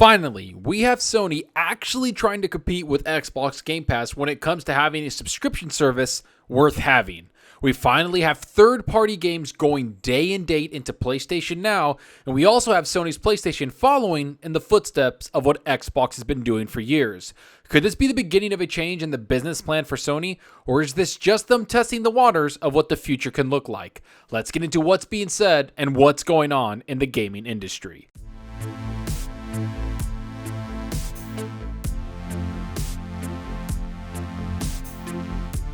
Finally, we have Sony actually trying to compete with Xbox Game Pass when it comes to having a subscription service worth having. We finally have third-party games going day and date into PlayStation Now, and we also have Sony's PlayStation following in the footsteps of what Xbox has been doing for years. Could this be the beginning of a change in the business plan for Sony, or is this just them testing the waters of what the future can look like? Let's get into what's being said and what's going on in the gaming industry.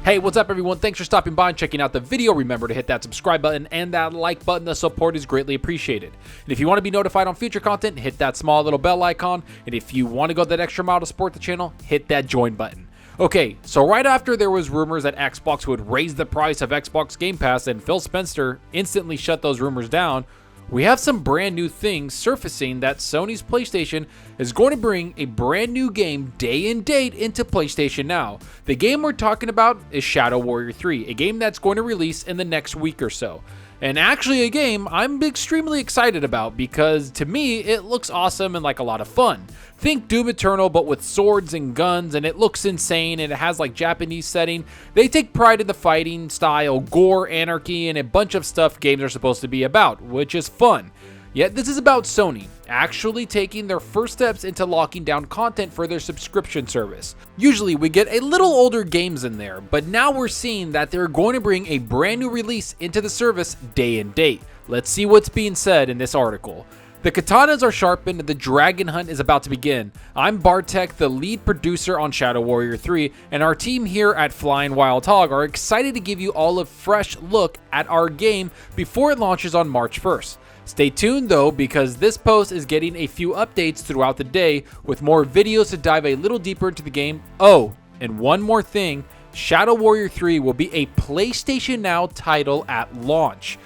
Hey, what's up everyone? Thanks for stopping by and checking out the video. Remember to hit that subscribe button and that like button. The support is greatly appreciated. And if you want to be notified on future content, hit that small little bell icon. And if you want to go that extra mile to support the channel, hit that join button. Okay, so right after there was rumors that Xbox would raise the price of Xbox Game Pass and Phil Spencer instantly shut those rumors down, we have some brand new things surfacing that Sony's PlayStation is going to bring a brand new game day and date into PlayStation Now. The game we're talking about is Shadow Warrior 3, a game that's going to release in the next week or so. And actually a game I'm extremely excited about because to me it looks awesome and like a lot of fun. Think Doom Eternal but with swords and guns, and it looks insane and it has like Japanese setting. They take pride in the fighting style, gore, anarchy, and a bunch of stuff games are supposed to be about, which is fun. Yet this is about Sony actually taking their first steps into locking down content for their subscription service. Usually we get a little older games in there, but now we're seeing that they're going to bring a brand new release into the service day and date. Let's see what's being said in this article. The katanas are sharpened and the dragon hunt is about to begin. I'm Bartek, the lead producer on Shadow Warrior 3, and our team here at Flying Wild Hog are excited to give you all a fresh look at our game before it launches on March 1st. Stay tuned though, because this post is getting a few updates throughout the day with more videos to dive a little deeper into the game. Oh, and one more thing, Shadow Warrior 3 will be a PlayStation Now title at launch.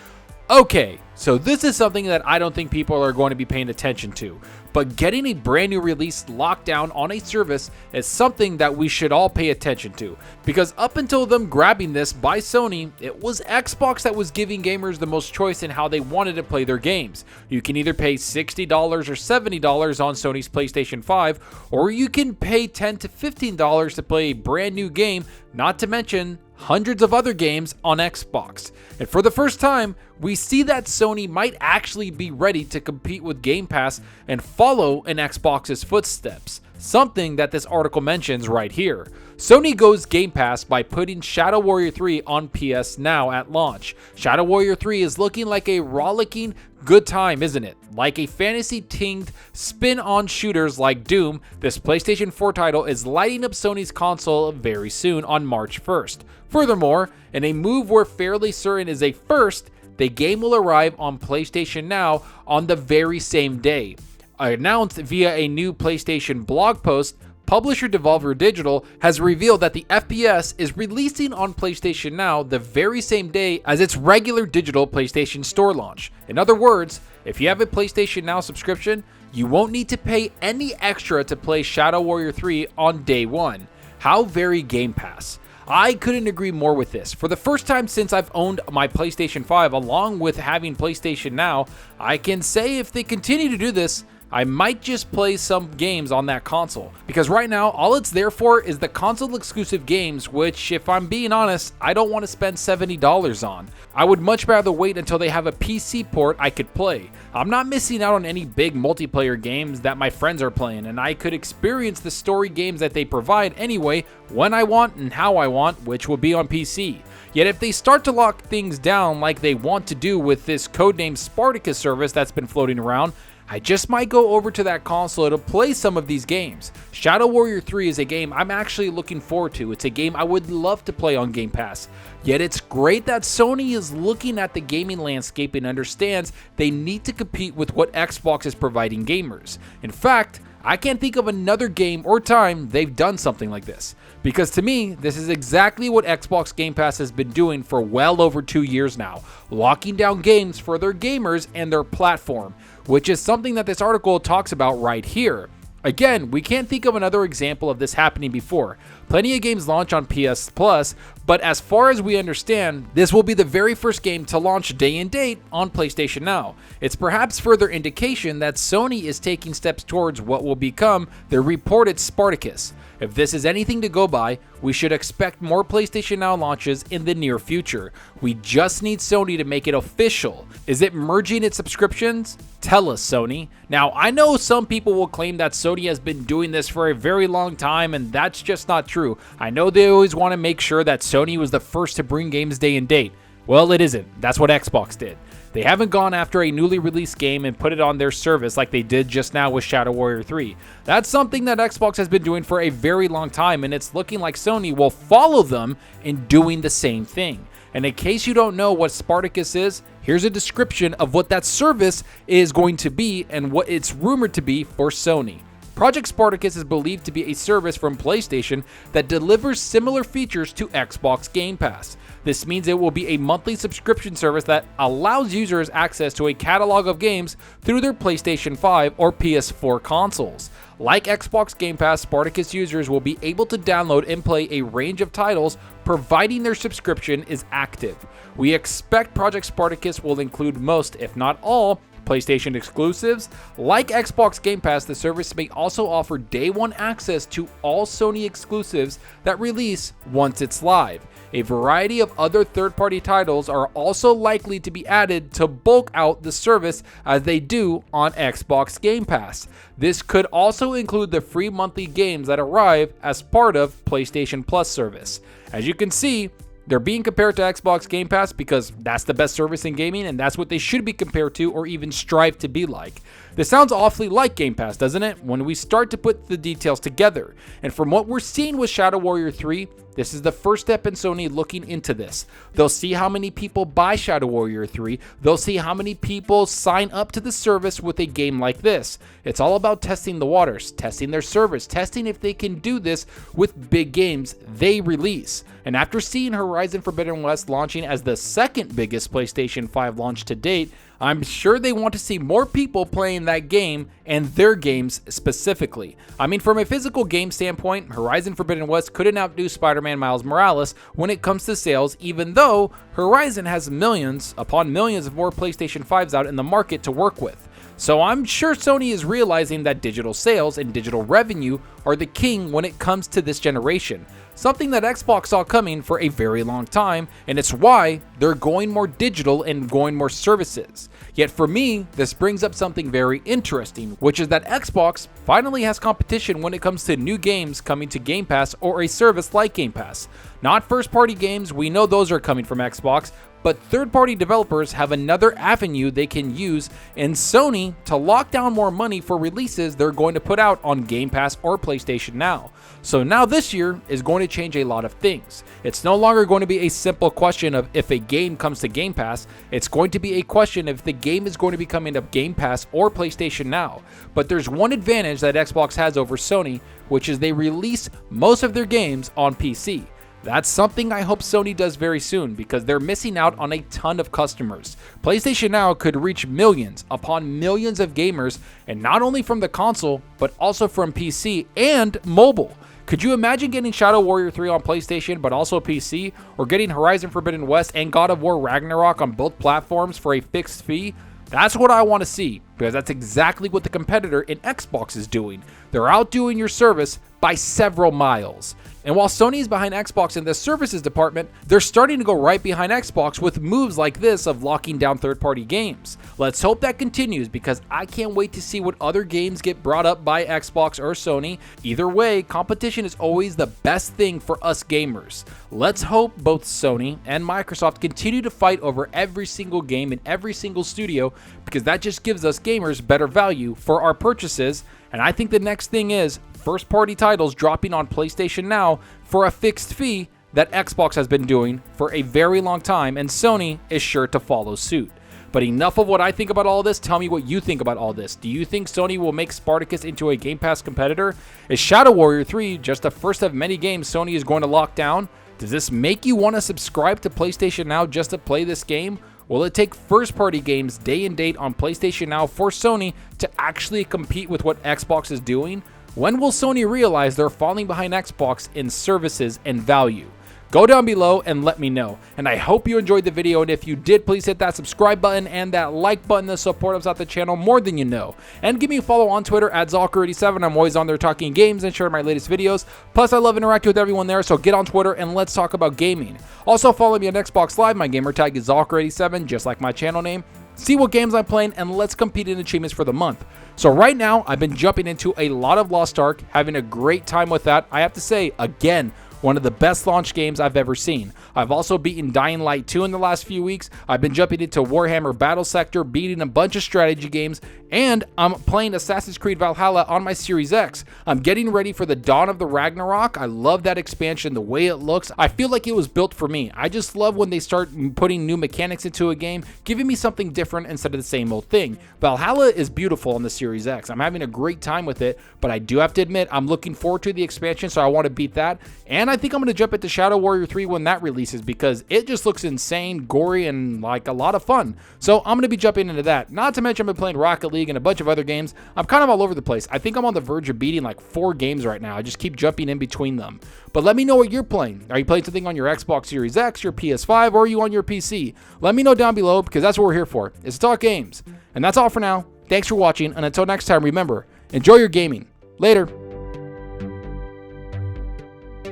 Okay, so this is something that I don't think people are going to be paying attention to, but getting a brand new release locked down on a service is something that we should all pay attention to, because up until them grabbing this by Sony, it was Xbox that was giving gamers the most choice in how they wanted to play their games. You can either pay $60 or $70 on Sony's PlayStation 5, or you can pay $10 to $15 to play a brand new game, not to mention hundreds of other games on Xbox. And for the first time, we see that Sony might actually be ready to compete with Game Pass and follow in Xbox's footsteps, something that this article mentions right here. Sony goes Game Pass by putting Shadow Warrior 3 on PS Now at launch. Shadow Warrior 3 is looking like a rollicking good time, isn't it? Like a fantasy-tinged spin on shooters like Doom, this PlayStation 4 title is lighting up Sony's console very soon on March 1st. Furthermore, in a move we're fairly certain is a first, the game will arrive on PlayStation Now on the very same day. Announced via a new PlayStation blog post, publisher Devolver Digital has revealed that the FPS is releasing on PlayStation Now the very same day as its regular digital PlayStation Store launch. In other words, if you have a PlayStation Now subscription, you won't need to pay any extra to play Shadow Warrior 3 on day one. How very Game Pass. I couldn't agree more with this. For the first time since I've owned my PlayStation 5 along with having PlayStation Now, I can say if they continue to do this, I might just play some games on that console, because right now all it's there for is the console exclusive games, which if I'm being honest, I don't want to spend $70 on. I would much rather wait until they have a PC port I could play. I'm not missing out on any big multiplayer games that my friends are playing, and I could experience the story games that they provide anyway when I want and how I want, which will be on PC. Yet if they start to lock things down like they want to do with this codenamed Spartacus service that's been floating around, I just might go over to that console to play some of these games. Shadow Warrior 3 is a game I'm actually looking forward to. It's a game I would love to play on Game Pass. Yet it's great that Sony is looking at the gaming landscape and understands they need to compete with what Xbox is providing gamers. In fact, I can't think of another game or time they've done something like this. Because to me, this is exactly what Xbox Game Pass has been doing for well over 2 years now, locking down games for their gamers and their platform, which is something that this article talks about right here. Again, we can't think of another example of this happening before, Plenty of games launch on PS Plus, but as far as we understand, this will be the very first game to launch day and date on PlayStation Now. It's perhaps further indication that Sony is taking steps towards what will become their reported Spartacus. If this is anything to go by, we should expect more PlayStation Now launches in the near future. We just need Sony to make it official. Is it merging its subscriptions? Tell us, Sony. Now, I know some people will claim that Sony has been doing this for a very long time, and that's just not true. I know they always want to make sure that Sony was the first to bring games day and date. Well, it isn't. That's what Xbox did. They haven't gone after a newly released game and put it on their service like they did just now with Shadow Warrior 3. That's something that Xbox has been doing for a very long time, and it's looking like Sony will follow them in doing the same thing. And in case you don't know what Spartacus is, here's a description of what that service is going to be and what it's rumored to be for Sony. Project Spartacus is believed to be a service from PlayStation that delivers similar features to Xbox Game Pass. This means it will be a monthly subscription service that allows users access to a catalog of games through their PlayStation 5 or PS4 consoles. Like Xbox Game Pass, Spartacus users will be able to download and play a range of titles providing their subscription is active. We expect Project Spartacus will include most, if not all, PlayStation exclusives. Like Xbox Game Pass, the service may also offer day one access to all Sony exclusives that release once it's live. A variety of other third-party titles are also likely to be added to bulk out the service as they do on Xbox Game Pass. This could also include the free monthly games that arrive as part of PlayStation Plus service. As you can see, they're being compared to Xbox Game Pass because that's the best service in gaming, and that's what they should be compared to or even strive to be like. This sounds awfully like Game Pass, doesn't it? When we start to put the details together. And from what we're seeing with Shadow Warrior 3, this is the first step in Sony looking into this. They'll see how many people buy Shadow Warrior 3. They'll see how many people sign up to the service with a game like this. It's all about testing the waters, testing their service, testing if they can do this with big games they release. And after seeing Horizon Forbidden West launching as the second biggest PlayStation 5 launch to date, I'm sure they want to see more people playing that game and their games specifically. I mean, from a physical game standpoint, Horizon Forbidden West couldn't outdo Spider-Man Miles Morales when it comes to sales, even though Horizon has millions upon millions of more PlayStation 5s out in the market to work with. So I'm sure Sony is realizing that digital sales and digital revenue are the king when it comes to this generation. Something that Xbox saw coming for a very long time, and it's why they're going more digital and going more services. Yet for me, this brings up something very interesting, which is that Xbox finally has competition when it comes to new games coming to Game Pass or a service like Game Pass. Not first-party games, we know those are coming from Xbox, but third-party developers have another avenue they can use in Sony to lock down more money for releases they're going to put out on Game Pass or PlayStation Now. So now this year is going to change a lot of things. It's no longer going to be a simple question of if a game comes to Game Pass, it's going to be a question if the game is going to be coming to Game Pass or PlayStation Now. But there's one advantage that Xbox has over Sony, which is they release most of their games on PC. That's something I hope Sony does very soon because they're missing out on a ton of customers. PlayStation Now could reach millions upon millions of gamers, and not only from the console, but also from PC and mobile. Could you imagine getting Shadow Warrior 3 on PlayStation but also PC, or getting Horizon Forbidden West and God of War Ragnarok on both platforms for a fixed fee? That's what I want to see, because that's exactly what the competitor in Xbox is doing. They're outdoing your service by several miles. And while Sony is behind Xbox in the services department, they're starting to go right behind Xbox with moves like this of locking down third-party games. Let's hope that continues, because I can't wait to see what other games get brought up by Xbox or Sony. Either way, competition is always the best thing for us gamers. Let's hope both Sony and Microsoft continue to fight over every single game in every single studio, because that just gives us gamers better value for our purchases. And I think the next thing is first-party titles dropping on PlayStation Now for a fixed fee that Xbox has been doing for a very long time, and Sony is sure to follow suit. But enough of what I think about all this. Tell me what you think about all this. Do you think Sony will make Spartacus into a Game Pass competitor? Is Shadow Warrior 3 just the first of many games Sony is going to lock down? Does this make you want to subscribe to PlayStation Now just to play this game? Will it take first-party games day and date on PlayStation Now for Sony to actually compete with what Xbox is doing? When will Sony realize they're falling behind Xbox in services and value? Go down below and let me know. And I hope you enjoyed the video, and if you did, please hit that subscribe button and that like button to support us out the channel more than you know. And give me a follow on Twitter at Zalker87. I'm always on there talking games and sharing my latest videos. Plus, I love interacting with everyone there, so get on Twitter and let's talk about gaming. Also, follow me on Xbox Live. My gamertag is Zalker87, just like my channel name. See what games I'm playing, and let's compete in achievements for the month. So right now, I've been jumping into a lot of Lost Ark, having a great time with that. I have to say, again, one of the best launch games I've ever seen. I've also beaten Dying Light 2 in the last few weeks. I've been jumping into Warhammer Battle Sector, beating a bunch of strategy games, and I'm playing Assassin's Creed Valhalla on my Series X. I'm getting ready for the Dawn of the Ragnarok. I love that expansion, the way it looks. I feel like it was built for me. I just love when they start putting new mechanics into a game, giving me something different instead of the same old thing. Valhalla is beautiful on the Series X. I'm having a great time with it, but I do have to admit, I'm looking forward to the expansion, so I want to beat that. And I think I'm going to jump into Shadow Warrior 3 when that releases, because it just looks insane, gory, and like a lot of fun. So I'm going to be jumping into that. Not to mention I've been playing Rocket League and a bunch of other games. I'm kind of all over the place. I think I'm on the verge of beating like 4 games right now. I just keep jumping in between them. But let me know what you're playing. Are you playing something on your Xbox Series X, your PS5, or are you on your PC? Let me know down below, because that's what we're here for, is to talk games. And that's all for now. Thanks for watching, and until next time, remember, enjoy your gaming. Later.